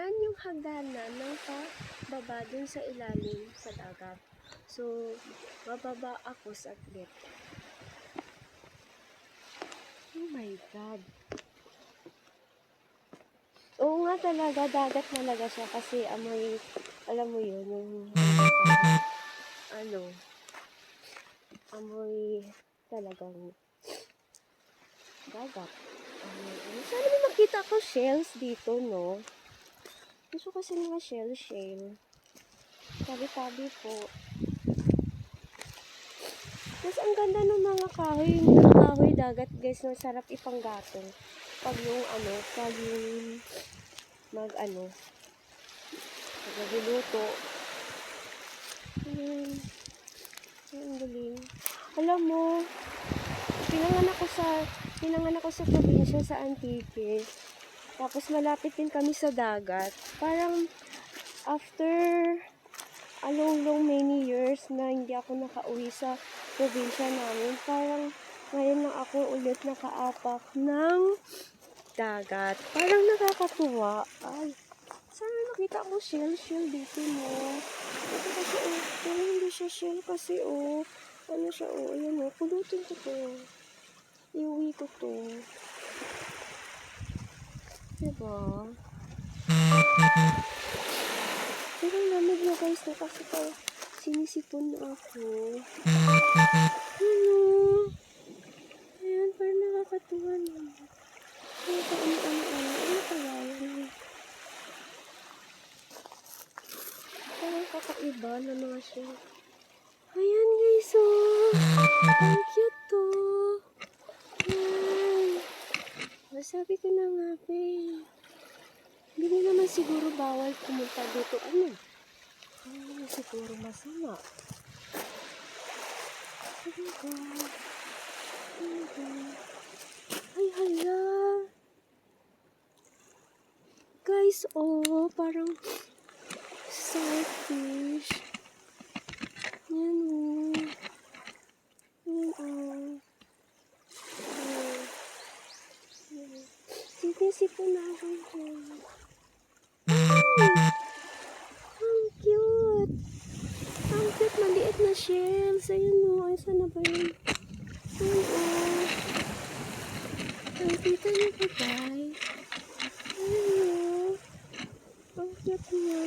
Yan yung hagdanan ng pababa dun sa ilalim sa dagat. So, bababa ako saglit. Oh my God. Oo nga talaga, dagat talaga siya kasi amoy, alam mo yun, yung amoy talagang dagat. Sana may makita ko shells dito, no? Gusto kasi mga shell. Tabi-tabi po. Mas ang ganda ng mga kahoy dagat, guys, na sarap ipanggatong. Pag yung magluluto. Ang galing. Alam mo, pinanganak ko sa probinsya sa Antique. Tapos malapit din kami sa dagat. Parang after a long many years na hindi ako nakauwi sa probinsya namin, parang ngayon lang ako ulit nakaapak ng dagat. Parang nakakatuwa. Ay, sana nakita ko shell dito, no? Ito kasi, pero hindi siya shell kasi, ano siya, ayan, pulutin ko to. Iuwi ko to. Diba? Pero lamig na, guys, na kasi sinisipon na ako. Ano? Ayan, parang nakakatuwa na. Ano kaya yan? Parang kakaiba na mga siya. Ayan, guys, ang cute to. Ayan. Sabi ko na nga, hindi naman siguro bawal pumunta dito. Ano naman siguro masama. Sabi ko, ay, hala. Guys, parang starfish. Yan, Yan, sinisipon na ako. Ang cute. Ang cute, maliit na shells. Ayun, ay, sana ba yun? Ayun, nakikita niyo ba, guys? Ayun, ang cute niya.